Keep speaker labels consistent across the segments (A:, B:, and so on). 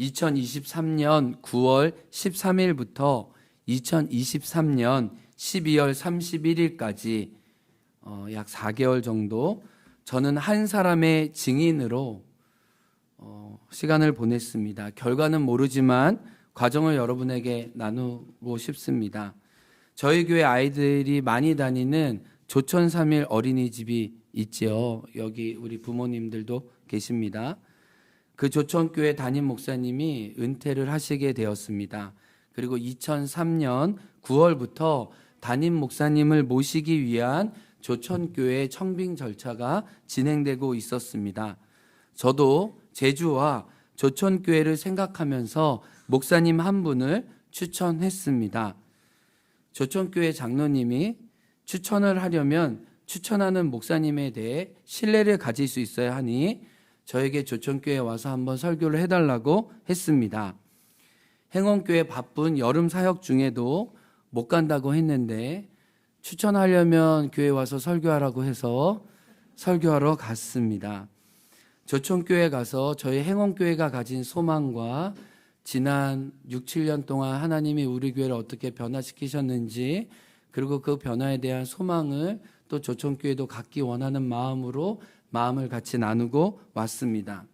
A: 2023년 9월 13일부터 2023년 12월 31일까지 약 4개월 정도 저는 한 사람의 증인으로 시간을 보냈습니다. 결과는 모르지만 과정을 여러분에게 나누고 싶습니다. 저희 교회 아이들이 많이 다니는 조천 3일 어린이집이 있지요. 여기 우리 부모님들도 계십니다. 그 조천교회 담임 목사님이 은퇴를 하시게 되었습니다. 그리고 2003년 9월부터 담임 목사님을 모시기 위한 조천교회 청빙 절차가 진행되고 있었습니다. 저도 제주와 조천교회를 생각하면서 목사님 한 분을 추천했습니다. 조천교회 장로님이 추천을 하려면 추천하는 목사님에 대해 신뢰를 가질 수 있어야 하니 저에게 조천교회에 와서 한번 설교를 해달라고 했습니다. 행원교회 바쁜 여름 사역 중에도 못 간다고 했는데 추천하려면 교회에 와서 설교하라고 해서 설교하러 갔습니다. 조천교회 가서 저희 행원교회가 가진 소망과 지난 6, 7년 동안 하나님이 우리 교회를 어떻게 변화시키셨는지, 그리고 그 변화에 대한 소망을 또 조천교회도 갖기 원하는 마음으로 마음을 같이 나누고 왔습니다.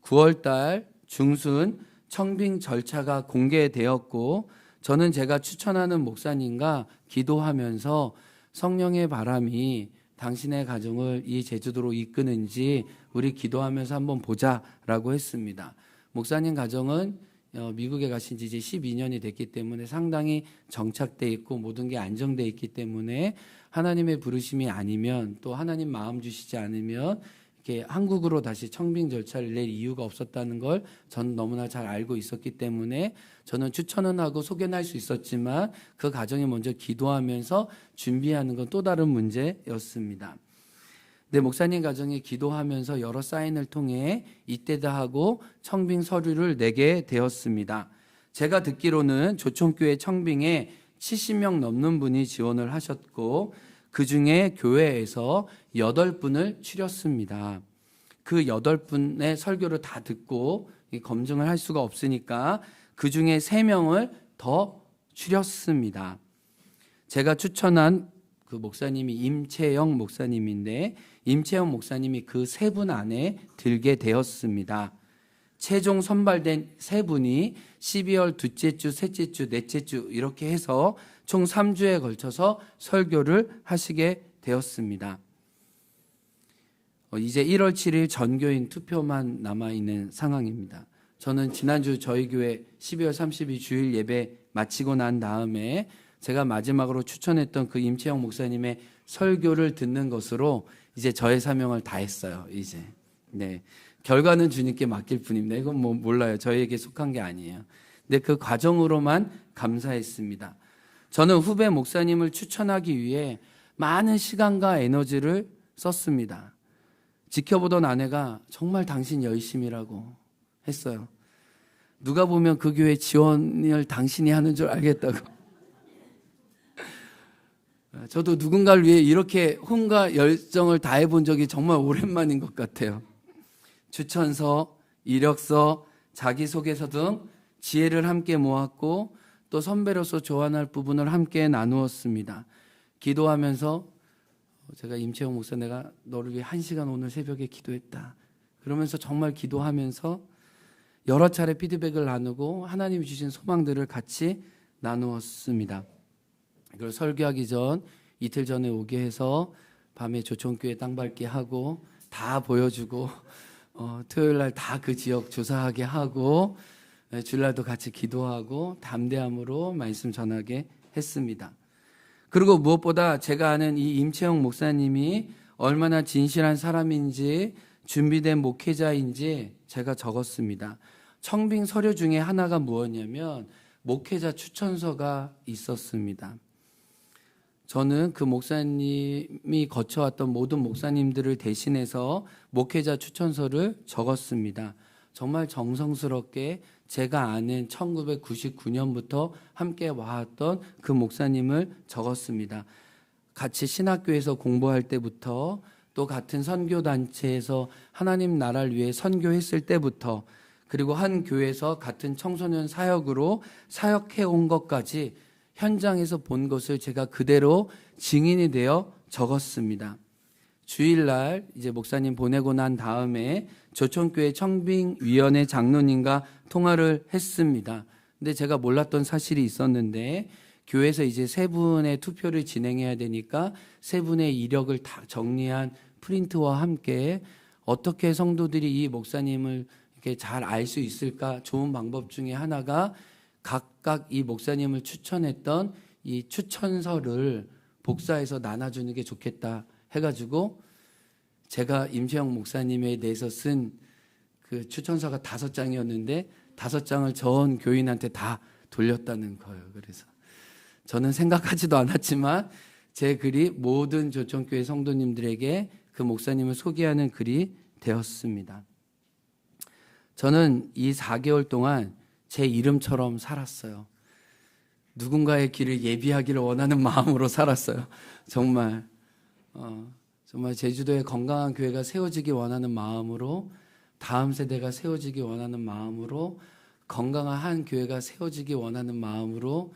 A: 9월달 중순 청빙 절차가 공개되었고 저는 제가 추천하는 목사님과 기도하면서 성령의 바람이 당신의 가정을 이 제주도로 이끄는지 우리 기도하면서 한번 보자라고 했습니다. 목사님 가정은 미국에 가신 지 이제 12년이 됐기 때문에 상당히 정착돼 있고 모든 게 안정돼 있기 때문에 하나님의 부르심이 아니면, 또 하나님 마음 주시지 않으면 이렇게 한국으로 다시 청빙 절차를 낼 이유가 없었다는 걸 저는 너무나 잘 알고 있었기 때문에 저는 추천은 하고 소개는 할 수 있었지만 그 가정에 먼저 기도하면서 준비하는 건 또 다른 문제였습니다. 네, 목사님 가정에 기도하면서 여러 사인을 통해 이때다 하고 청빙 서류를 내게 되었습니다. 제가 듣기로는 조천교회 청빙에 70명 넘는 분이 지원을 하셨고 그중에 교회에서 8분을 추렸습니다. 그 8분의 설교를 다 듣고 검증을 할 수가 없으니까 그중에 3명을 더 추렸습니다. 제가 추천한 그 목사님이 임채영 목사님인데 임채영 목사님이 그 3분 안에 들게 되었습니다. 최종 선발된 3분이 12월 둘째 주, 셋째 주, 넷째 주 이렇게 해서 총 3주에 걸쳐서 설교를 하시게 되었습니다. 이제 1월 7일 전교인 투표만 남아있는 상황입니다. 저는 지난주 저희 교회 12월 30일 주일 예배 마치고 난 다음에 제가 마지막으로 추천했던 그 임채영 목사님의 설교를 듣는 것으로 이제 저의 사명을 다했어요. 이제 네, 결과는 주님께 맡길 뿐입니다. 이건 뭐 몰라요. 저희에게 속한 게 아니에요. 근데 그 과정으로만 감사했습니다. 저는 후배 목사님을 추천하기 위해 많은 시간과 에너지를 썼습니다. 지켜보던 아내가 정말 당신 열심히라고 했어요. 누가 보면 그 교회 지원을 당신이 하는 줄 알겠다고. 저도 누군가를 위해 이렇게 혼과 열정을 다해 본 적이 정말 오랜만인 것 같아요. 추천서, 이력서, 자기소개서 등 지혜를 함께 모았고 또 선배로서 조언할 부분을 함께 나누었습니다. 기도하면서 제가 임채영 목사 내가 너를 위해 1시간 오늘 새벽에 기도했다. 그러면서 정말 기도하면서 여러 차례 피드백을 나누고 하나님이 주신 소망들을 같이 나누었습니다. 그걸 설교하기 전 이틀 전에 오게 해서 밤에 조천교회 땅 밟기 하고 다 보여주고 토요일 날 다 그 지역 조사하게 하고 주일날도 같이 기도하고 담대함으로 말씀 전하게 했습니다. 그리고 무엇보다 제가 아는 이 임채영 목사님이 얼마나 진실한 사람인지 준비된 목회자인지 제가 적었습니다. 청빙 서류 중에 하나가 무엇이냐면 목회자 추천서가 있었습니다. 저는 그 목사님이 거쳐왔던 모든 목사님들을 대신해서 목회자 추천서를 적었습니다. 정말 정성스럽게 제가 아는 1999년부터 함께 와왔던 그 목사님을 적었습니다. 같이 신학교에서 공부할 때부터 또 같은 선교단체에서 하나님 나라를 위해 선교했을 때부터 그리고 한 교회에서 같은 청소년 사역으로 사역해 온 것까지 현장에서 본 것을 제가 그대로 증인이 되어 적었습니다. 주일날 이제 목사님 보내고 난 다음에 조천교회 청빙위원회 장로님과 통화를 했습니다. 근데 제가 몰랐던 사실이 있었는데 교회에서 이제 세 분의 투표를 진행해야 되니까 세 분의 이력을 다 정리한 프린트와 함께 어떻게 성도들이 이 목사님을 이렇게 잘 알 수 있을까 좋은 방법 중에 하나가 각각 이 목사님을 추천했던 이 추천서를 복사해서 나눠주는 게 좋겠다 해가지고 제가 임시영 목사님에 대해서 쓴 그 추천서가 5장이었는데 5장을 전 교인한테 다 돌렸다는 거예요. 그래서 저는 생각하지도 않았지만 제 글이 모든 조천교회 성도님들에게 그 목사님을 소개하는 글이 되었습니다. 저는 이 4개월 동안 제 이름처럼 살았어요. 누군가의 길을 예비하기를 원하는 마음으로 살았어요. 정말 제주도에 건강한 교회가 세워지기 원하는 마음으로, 다음 세대가 세워지기 원하는 마음으로, 건강한 한 교회가 세워지기 원하는 마음으로,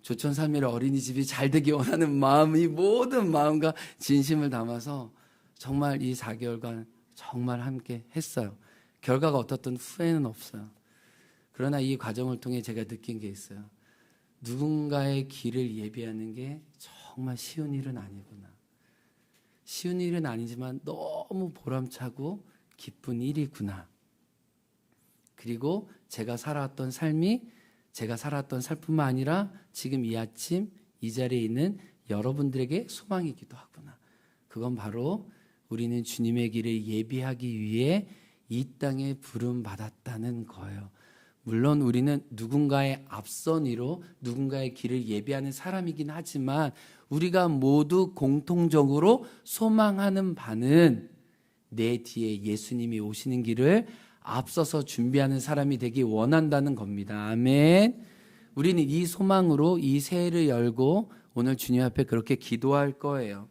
A: 조천 3일 어린이집이 잘 되기 원하는 마음, 이 모든 마음과 진심을 담아서 정말 이 4개월간 정말 함께 했어요. 결과가 어떻든 후회는 없어요. 그러나 이 과정을 통해 제가 느낀 게 있어요. 누군가의 길을 예비하는 게 정말 쉬운 일은 아니구나. 쉬운 일은 아니지만 너무 보람차고 기쁜 일이구나. 그리고 제가 살아왔던 삶이 제가 살아왔던 삶뿐만 아니라 지금 이 아침 이 자리에 있는 여러분들에게 소망이기도 하구나. 그건 바로 우리는 주님의 길을 예비하기 위해 이 땅에 부름받았다는 거예요. 물론 우리는 누군가의 앞선 이로 누군가의 길을 예비하는 사람이긴 하지만 우리가 모두 공통적으로 소망하는 바는 내 뒤에 예수님이 오시는 길을 앞서서 준비하는 사람이 되기 원한다는 겁니다. 아멘. 우리는 이 소망으로 이 새해를 열고 오늘 주님 앞에 그렇게 기도할 거예요.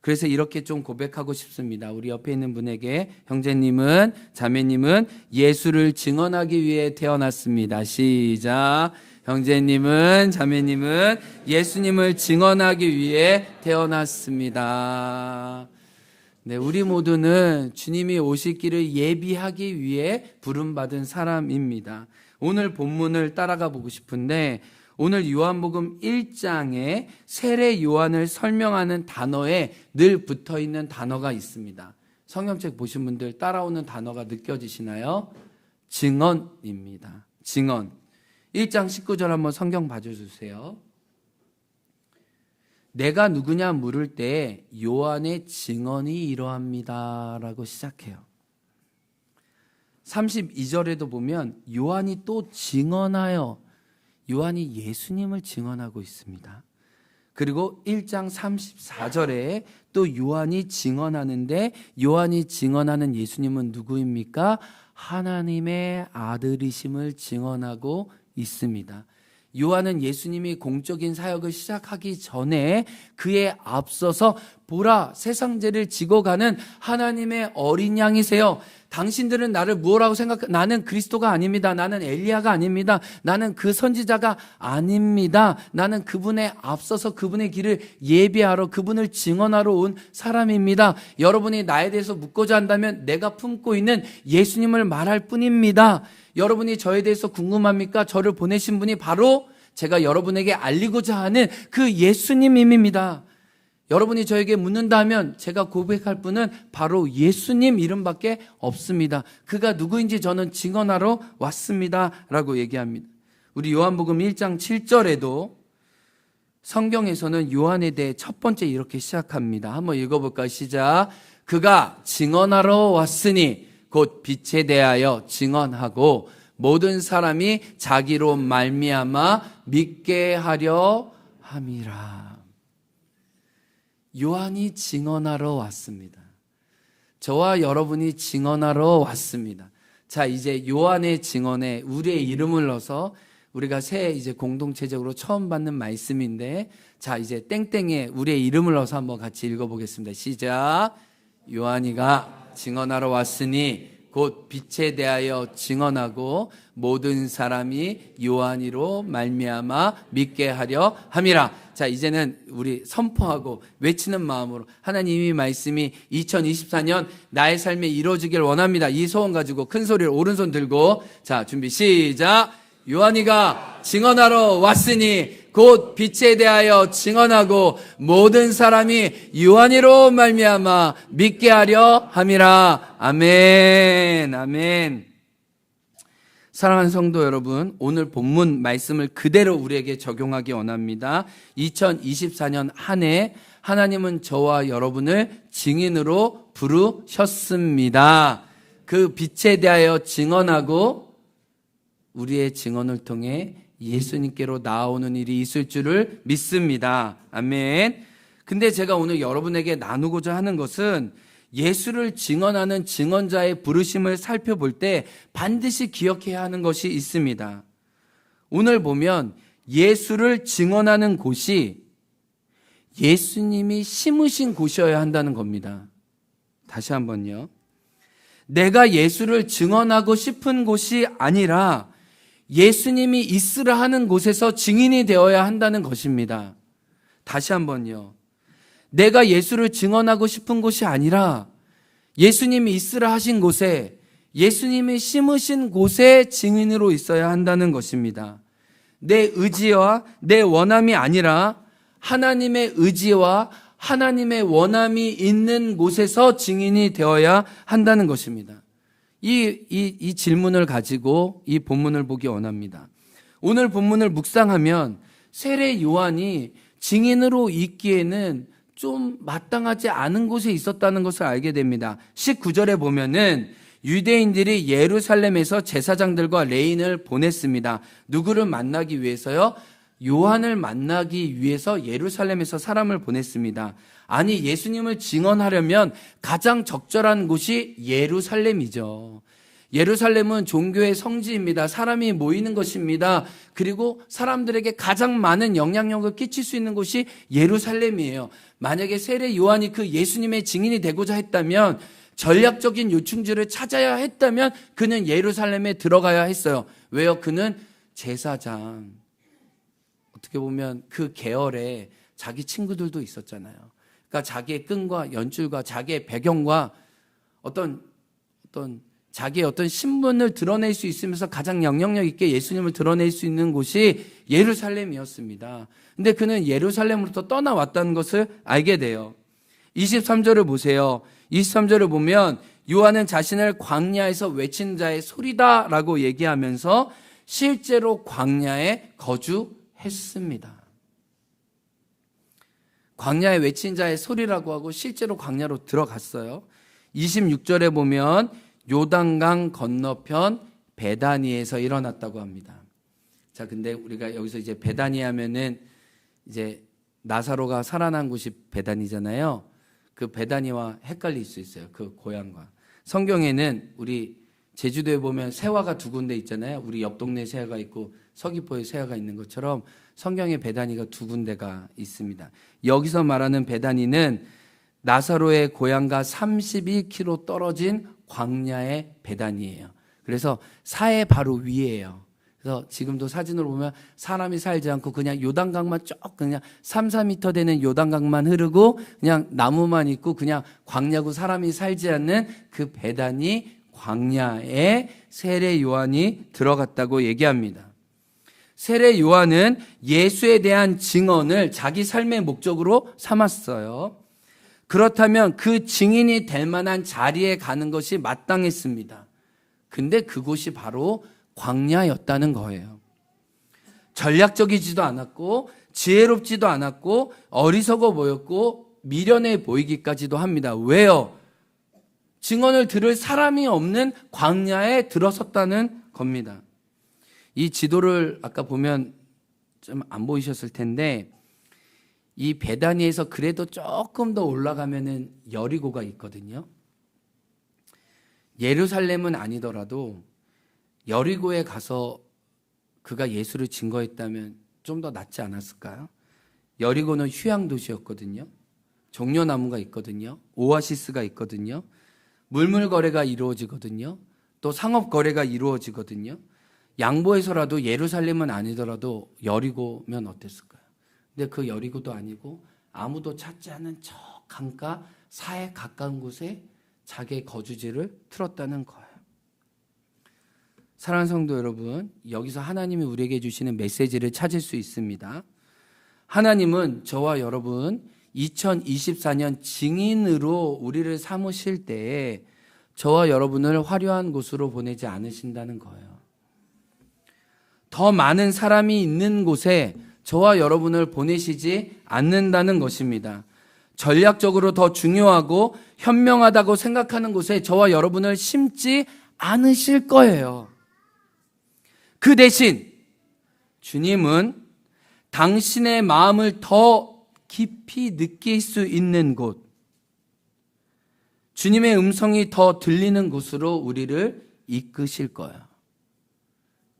A: 그래서 이렇게 좀 고백하고 싶습니다. 우리 옆에 있는 분에게 형제님은, 자매님은 예수를 증언하기 위해 태어났습니다. 시작. 형제님은, 자매님은 예수님을 증언하기 위해 태어났습니다. 네, 우리 모두는 주님이 오실 길을 예비하기 위해 부름받은 사람입니다. 오늘 본문을 따라가 보고 싶은데 오늘 요한복음 1장에 세례 요한을 설명하는 단어에 늘 붙어있는 단어가 있습니다. 성경책 보신 분들 따라오는 단어가 느껴지시나요? 증언입니다. 증언. 1장 19절 한번 성경 봐주세요. 내가 누구냐 물을 때 요한의 증언이 이러합니다 라고 시작해요. 32절에도 보면 요한이 또 증언하여, 요한이 예수님을 증언하고 있습니다. 그리고 1장 34절에 또 요한이 증언하는데 요한이 증언하는 예수님은 누구입니까? 하나님의 아들이심을 증언하고 있습니다. 요한은 예수님이 공적인 사역을 시작하기 전에 그에 앞서서 보라, 세상 죄를 지고 가는 하나님의 어린 양이세요. 당신들은 나를 무엇라고 나는 그리스도가 아닙니다. 나는 엘리야가 아닙니다. 나는 그 선지자가 아닙니다. 나는 그분에 앞서서 그분의 길을 예비하러, 그분을 증언하러 온 사람입니다. 여러분이 나에 대해서 묻고자 한다면 내가 품고 있는 예수님을 말할 뿐입니다. 여러분이 저에 대해서 궁금합니까? 저를 보내신 분이 바로 제가 여러분에게 알리고자 하는 그 예수님입니다. 여러분이 저에게 묻는다면 제가 고백할 분은 바로 예수님 이름밖에 없습니다. 그가 누구인지 저는 증언하러 왔습니다 라고 얘기합니다. 우리 요한복음 1장 7절에도 성경에서는 요한에 대해 첫 번째 이렇게 시작합니다. 한번 읽어볼까요? 시작. 그가 증언하러 왔으니 곧 빛에 대하여 증언하고 모든 사람이 자기로 말미암아 믿게 하려 함이라. 요한이 증언하러 왔습니다. 저와 여러분이 증언하러 왔습니다. 자, 이제 요한의 증언에 우리의 이름을 넣어서 우리가 새 이제 공동체적으로 처음 받는 말씀인데, 자, 이제 땡땡에 우리의 이름을 넣어서 한번 같이 읽어보겠습니다. 시작. 요한이가 증언하러 왔으니 곧 빛에 대하여 증언하고 모든 사람이 요한이로 말미암아 믿게 하려 함이라. 자, 이제는 우리 선포하고 외치는 마음으로 하나님의 말씀이 2024년 나의 삶에 이루어지길 원합니다. 이 소원 가지고 큰 소리를 오른손 들고, 자, 준비 시작. 요한이가 증언하러 왔으니 곧 빛에 대하여 증언하고 모든 사람이 요한이로 말미암아 믿게 하려 함이라. 아멘. 아멘. 사랑하는 성도 여러분, 오늘 본문 말씀을 그대로 우리에게 적용하기 원합니다. 2024년 한 해 하나님은 저와 여러분을 증인으로 부르셨습니다. 그 빛에 대하여 증언하고 우리의 증언을 통해 예수님께로 나아오는 일이 있을 줄을 믿습니다. 아멘. 근데 제가 오늘 여러분에게 나누고자 하는 것은 예수를 증언하는 증언자의 부르심을 살펴볼 때 반드시 기억해야 하는 것이 있습니다. 오늘 보면 예수를 증언하는 곳이 예수님이 심으신 곳이어야 한다는 겁니다. 다시 한번요. 내가 예수를 증언하고 싶은 곳이 아니라 예수님이 있으라 하는 곳에서 증인이 되어야 한다는 것입니다. 다시 한번요. 내가 예수를 증언하고 싶은 곳이 아니라 예수님이 있으라 하신 곳에, 예수님이 심으신 곳에 증인으로 있어야 한다는 것입니다. 내 의지와 내 원함이 아니라 하나님의 의지와 하나님의 원함이 있는 곳에서 증인이 되어야 한다는 것입니다. 이 질문을 가지고 이 본문을 보기 원합니다. 오늘 본문을 묵상하면 세례 요한이 증인으로 있기에는 좀 마땅하지 않은 곳에 있었다는 것을 알게 됩니다. 19절에 보면은 유대인들이 예루살렘에서 제사장들과 레인을 보냈습니다. 누구를 만나기 위해서요? 요한을 만나기 위해서 예루살렘에서 사람을 보냈습니다. 아니, 예수님을 증언하려면 가장 적절한 곳이 예루살렘이죠. 예루살렘은 종교의 성지입니다. 사람이 모이는 것입니다. 그리고 사람들에게 가장 많은 영향력을 끼칠 수 있는 곳이 예루살렘이에요. 만약에 세례 요한이 그 예수님의 증인이 되고자 했다면, 전략적인 요충지를 찾아야 했다면 그는 예루살렘에 들어가야 했어요. 왜요? 그는 제사장. 어떻게 보면 그 계열에 자기 친구들도 있었잖아요. 그러니까 자기의 끈과 연줄과 자기의 배경과 어떤 자기의 어떤 신분을 드러낼 수 있으면서 가장 영향력 있게 예수님을 드러낼 수 있는 곳이 예루살렘이었습니다. 근데 그는 예루살렘으로부터 떠나왔다는 것을 알게 돼요. 23절을 보세요. 23절을 보면 요한은 자신을 광야에서 외친 자의 소리다라고 얘기하면서 실제로 광야에 거주했습니다. 광야에 외친 자의 소리라고 하고 실제로 광야로 들어갔어요. 26절에 보면 요단강 건너편 베다니에서 일어났다고 합니다. 자, 근데 우리가 여기서 이제 베다니 하면은 이제 나사로가 살아난 곳이 베다니잖아요. 그 베다니와 헷갈릴 수 있어요. 그 고향과. 성경에는 우리 제주도에 보면 새화가 두 군데 있잖아요. 우리 옆 동네 새화가 있고 서귀포에 새화가 있는 것처럼 성경에 베다니가 두 군데가 있습니다. 여기서 말하는 베다니는 나사로의 고향과 32km 떨어진 광야의 베다니예요. 그래서 사해 바로 위에요. 그래서 지금도 사진으로 보면 사람이 살지 않고 그냥 요단강만 쭉 그냥 3, 4m 되는 요단강만 흐르고 그냥 나무만 있고 그냥 광야고 사람이 살지 않는 그 베다니 광야에 세례 요한이 들어갔다고 얘기합니다. 세례 요한은 예수에 대한 증언을 자기 삶의 목적으로 삼았어요. 그렇다면 그 증인이 될 만한 자리에 가는 것이 마땅했습니다. 근데 그곳이 바로 광야였다는 거예요. 전략적이지도 않았고 지혜롭지도 않았고 어리석어 보였고 미련해 보이기까지도 합니다. 왜요? 증언을 들을 사람이 없는 광야에 들어섰다는 겁니다. 이 지도를 아까 보면 좀 안 보이셨을 텐데 이 베다니에서 그래도 조금 더 올라가면은 여리고가 있거든요. 예루살렘은 아니더라도 여리고에 가서 그가 예수를 증거했다면 좀 더 낫지 않았을까요? 여리고는 휴양 도시였거든요. 종려나무가 있거든요. 오아시스가 있거든요. 물물 거래가 이루어지거든요. 또 상업 거래가 이루어지거든요. 양보해서라도 예루살렘은 아니더라도 여리고면 어땠을까요? 근데 그 여리고도 아니고 아무도 찾지 않은 저 강가 사해 가까운 곳에 자기의 거주지를 틀었다는 거예요. 사랑하는 성도 여러분, 여기서 하나님이 우리에게 주시는 메시지를 찾을 수 있습니다. 하나님은 저와 여러분 2024년 증인으로 우리를 삼으실 때에 저와 여러분을 화려한 곳으로 보내지 않으신다는 거예요. 더 많은 사람이 있는 곳에 저와 여러분을 보내시지 않는다는 것입니다. 전략적으로 더 중요하고 현명하다고 생각하는 곳에 저와 여러분을 심지 않으실 거예요. 그 대신 주님은 당신의 마음을 더 깊이 느낄 수 있는 곳, 주님의 음성이 더 들리는 곳으로 우리를 이끄실 거예요.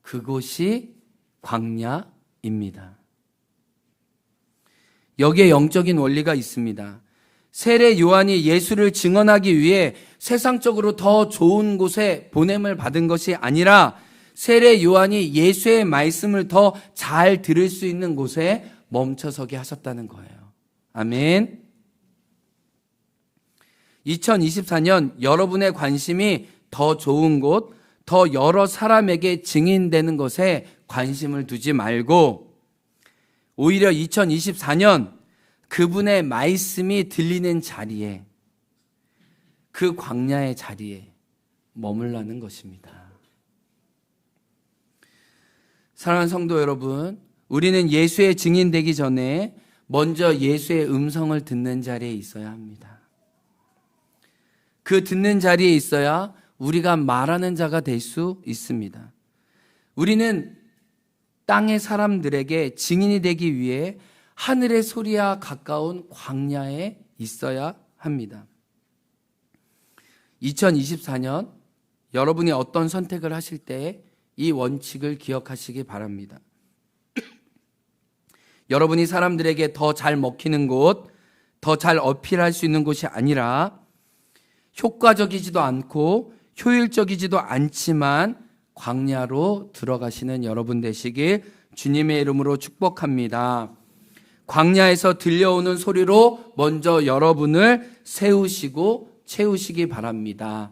A: 그곳이 광야입니다. 여기에 영적인 원리가 있습니다. 세례 요한이 예수를 증언하기 위해 세상적으로 더 좋은 곳에 보냄을 받은 것이 아니라 세례 요한이 예수의 말씀을 더 잘 들을 수 있는 곳에 멈춰서게 하셨다는 거예요. 아멘. 2024년 여러분의 관심이 더 좋은 곳, 더 여러 사람에게 증인되는 것에 관심을 두지 말고 오히려 2024년 그분의 말씀이 들리는 자리에, 그 광야의 자리에 머물라는 것입니다. 사랑하는 성도 여러분, 우리는 예수의 증인되기 전에 먼저 예수의 음성을 듣는 자리에 있어야 합니다. 그 듣는 자리에 있어야 우리가 말하는 자가 될 수 있습니다. 우리는 땅의 사람들에게 증인이 되기 위해 하늘의 소리와 가까운 광야에 있어야 합니다. 2024년 여러분이 어떤 선택을 하실 때 이 원칙을 기억하시기 바랍니다. 여러분이 사람들에게 더 잘 먹히는 곳, 더 잘 어필할 수 있는 곳이 아니라 효과적이지도 않고 효율적이지도 않지만 광야로 들어가시는 여러분 되시길 주님의 이름으로 축복합니다. 광야에서 들려오는 소리로 먼저 여러분을 세우시고 채우시기 바랍니다.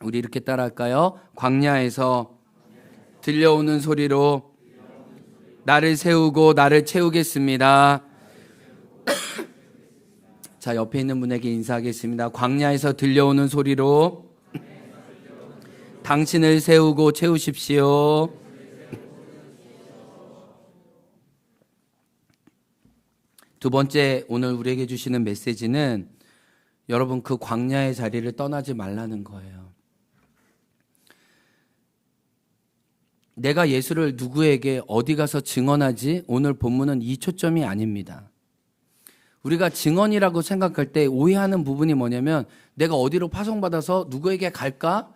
A: 우리 이렇게 따라할까요? 광야에서 들려오는 소리로 나를 세우고 나를 채우겠습니다. 자, 옆에 있는 분에게 인사하겠습니다. 광야에서 들려오는 소리로 당신을 세우고 채우십시오. 두 번째, 오늘 우리에게 주시는 메시지는 여러분 그 광야의 자리를 떠나지 말라는 거예요. 내가 예수를 누구에게 어디 가서 증언하지? 오늘 본문은 이 초점이 아닙니다. 우리가 증언이라고 생각할 때 오해하는 부분이 뭐냐면 내가 어디로 파송받아서 누구에게 갈까?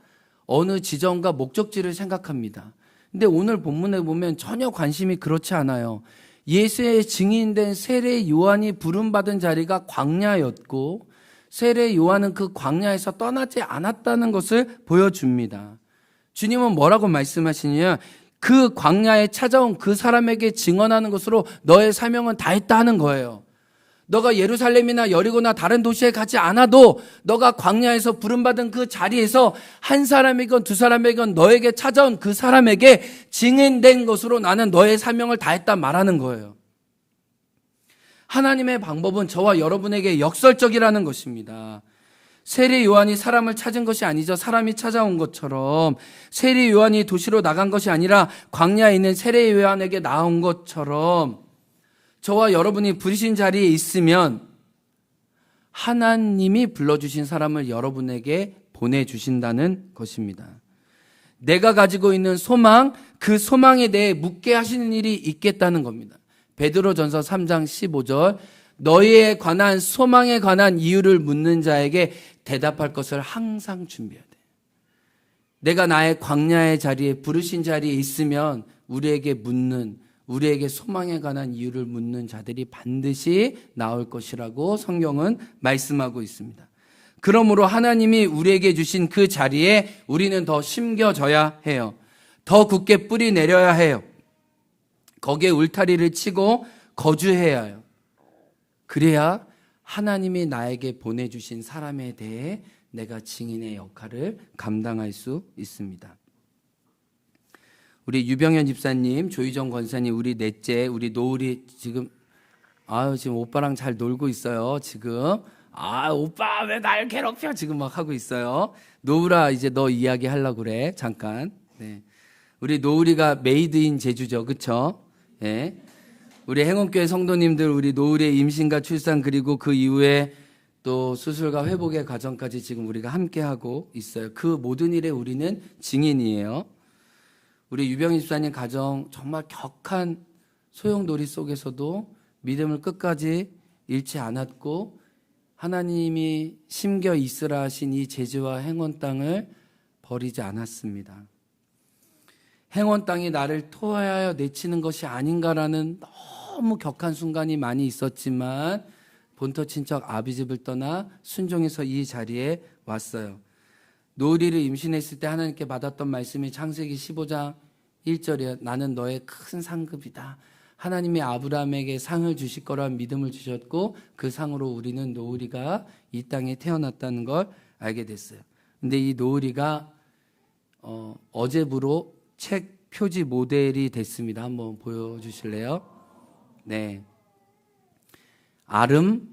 A: 어느 지점과 목적지를 생각합니다. 근데 오늘 본문에 보면 전혀 관심이 그렇지 않아요. 예수의 증인된 세례 요한이 부름받은 자리가 광야였고 세례 요한은 그 광야에서 떠나지 않았다는 것을 보여줍니다. 주님은 뭐라고 말씀하시느냐? 그 광야에 찾아온 그 사람에게 증언하는 것으로 너의 사명은 다했다 하는 거예요. 너가 예루살렘이나 여리고나 다른 도시에 가지 않아도 너가 광야에서 부름받은 그 자리에서 한 사람이건 두 사람이건 너에게 찾아온 그 사람에게 증인된 것으로 나는 너의 사명을 다했다 말하는 거예요. 하나님의 방법은 저와 여러분에게 역설적이라는 것입니다. 세례 요한이 사람을 찾은 것이 아니죠. 사람이 찾아온 것처럼 세례 요한이 도시로 나간 것이 아니라 광야에 있는 세례 요한에게 나온 것처럼 저와 여러분이 부르신 자리에 있으면 하나님이 불러주신 사람을 여러분에게 보내주신다는 것입니다. 내가 가지고 있는 소망, 그 소망에 대해 묻게 하시는 일이 있겠다는 겁니다. 베드로전서 3장 15절 너희에 관한 소망에 관한 이유를 묻는 자에게 대답할 것을 항상 준비해야 돼. 내가 나의 광야의 자리에 부르신 자리에 있으면 우리에게 소망에 관한 이유를 묻는 자들이 반드시 나올 것이라고 성경은 말씀하고 있습니다. 그러므로 하나님이 우리에게 주신 그 자리에 우리는 더 심겨져야 해요. 더 굳게 뿌리 내려야 해요. 거기에 울타리를 치고 거주해야 해요. 그래야 하나님이 나에게 보내주신 사람에 대해 내가 증인의 역할을 감당할 수 있습니다. 우리 유병현 집사님, 조희정 권사님, 우리 넷째, 우리 노을이 지금 오빠랑 잘 놀고 있어요. 지금 오빠 왜 날 괴롭혀? 지금 막 하고 있어요. 노을아, 이제 너 이야기 하려고 그래. 잠깐. 네. 우리 노을이가 메이드인 제주죠, 그렇죠? 네. 우리 행원교회 성도님들, 우리 노을의 임신과 출산, 그리고 그 이후에 또 수술과 회복의 과정까지 지금 우리가 함께 하고 있어요. 그 모든 일에 우리는 증인이에요. 우리 유병희 집사님 가정 정말 격한 소용돌이 속에서도 믿음을 끝까지 잃지 않았고, 하나님이 심겨 있으라 하신 이 제주와 행원 땅을 버리지 않았습니다. 행원 땅이 나를 토하여 내치는 것이 아닌가라는 너무 격한 순간이 많이 있었지만 본토 친척 아비집을 떠나 순종해서 이 자리에 왔어요. 노을이를 임신했을 때 하나님께 받았던 말씀이 창세기 15장 1절이에요. 나는 너의 큰 상급이다. 하나님이 아브라함에게 상을 주실 거란 믿음을 주셨고, 그 상으로 우리는 노을이가 이 땅에 태어났다는 걸 알게 됐어요. 근데 이 노을이가 어제부로 책 표지 모델이 됐습니다. 한번 보여주실래요? 네. 아름다운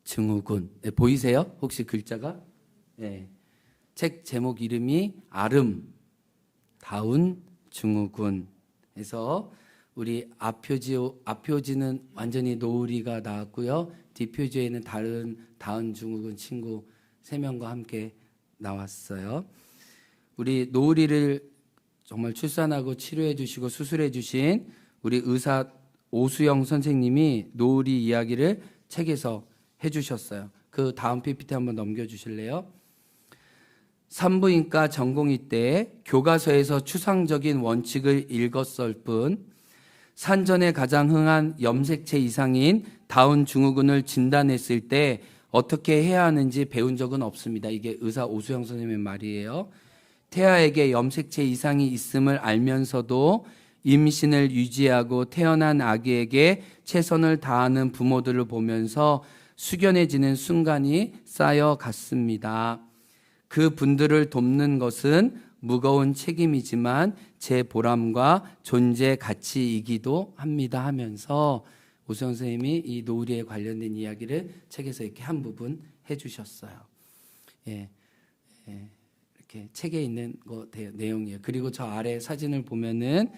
A: 증후군. 네, 보이세요? 혹시 글자가? 네. 책 제목 이름이 아름다운 증후군. 그래서 우리 앞표지는 완전히 노을이가 나왔고요. 뒷표지에는 다은 증후군 친구 3명과 함께 나왔어요. 우리 노을이를 정말 출산하고 치료해 주시고 수술해 주신 우리 의사 오수영 선생님이 노을이 이야기를 책에서 해 주셨어요. 그 다음 PPT 한번 넘겨 주실래요? 산부인과 전공의 때 교과서에서 추상적인 원칙을 읽었을 뿐 산전에 가장 흔한 염색체 이상인 다운 증후군을 진단했을 때 어떻게 해야 하는지 배운 적은 없습니다. 이게 의사 오수영 선생님의 말이에요. 태아에게 염색체 이상이 있음을 알면서도 임신을 유지하고 태어난 아기에게 최선을 다하는 부모들을 보면서 숙연해지는 순간이 쌓여갔습니다. 그 분들을 돕는 것은 무거운 책임이지만 제 보람과 존재 가치이기도 합니다 하면서 오수영 선생님이 이 노을이에 관련된 이야기를 책에서 이렇게 한 부분 해주셨어요. 이렇게 책에 있는 내용이에요. 그리고 저 아래 사진을 보면은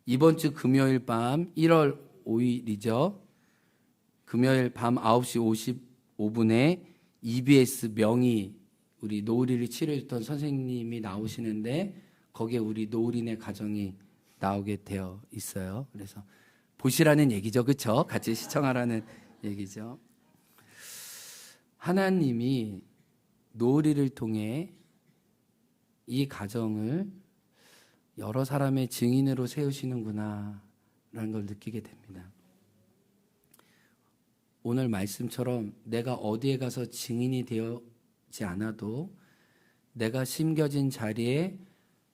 A: 이번 주 금요일 밤 1월 5일이죠. 금요일 밤 9시 55분에 EBS 명의 우리 노을이를 치료해줬던 선생님이 나오시는데 거기에 우리 노을이네 가정이 나오게 되어 있어요. 그래서 보시라는 얘기죠. 그렇죠? 같이 시청하라는 얘기죠. 하나님이 노을이를 통해 이 가정을 여러 사람의 증인으로 세우시는구나 라는 걸 느끼게 됩니다. 오늘 말씀처럼 내가 어디에 가서 증인이 되지 않아도 내가 심겨진 자리에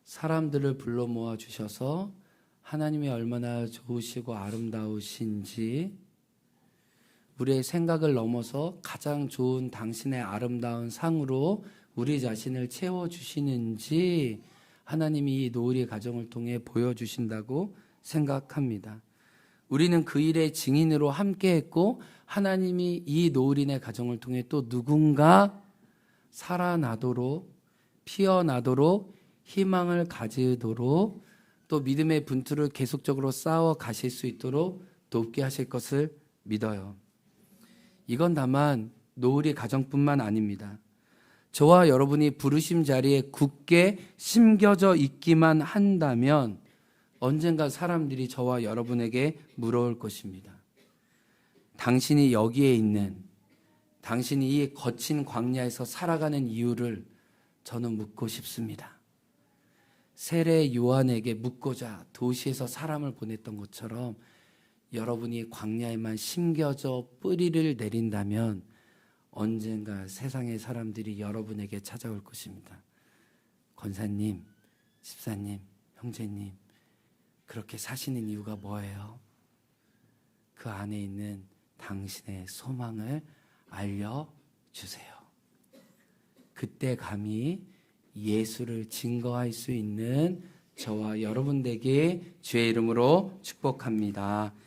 A: 사람들을 불러 모아 주셔서 하나님이 얼마나 좋으시고 아름다우신지, 우리의 생각을 넘어서 가장 좋은 당신의 아름다운 상으로 우리 자신을 채워주시는지 하나님이 이 노을의 가정을 통해 보여주신다고 생각합니다. 우리는 그 일의 증인으로 함께했고 하나님이 이 노을인의 가정을 통해 또 누군가 살아나도록, 피어나도록, 희망을 가지도록, 또 믿음의 분투를 계속적으로 쌓아 가실 수 있도록 돕게 하실 것을 믿어요. 이건 다만 노을의 가정뿐만 아닙니다. 저와 여러분이 부르심 자리에 굳게 심겨져 있기만 한다면 언젠가 사람들이 저와 여러분에게 물어올 것입니다. 당신이 여기에 있는, 당신이 이 거친 광야에서 살아가는 이유를 저는 묻고 싶습니다. 세례 요한에게 묻고자 도시에서 사람을 보냈던 것처럼 여러분이 광야에만 심겨져 뿌리를 내린다면 언젠가 세상의 사람들이 여러분에게 찾아올 것입니다. 권사님, 집사님, 형제님, 그렇게 사시는 이유가 뭐예요? 그 안에 있는 당신의 소망을 알려주세요. 그때 감히 예수를 증거할 수 있는 저와 여러분 되게 주의 이름으로 축복합니다.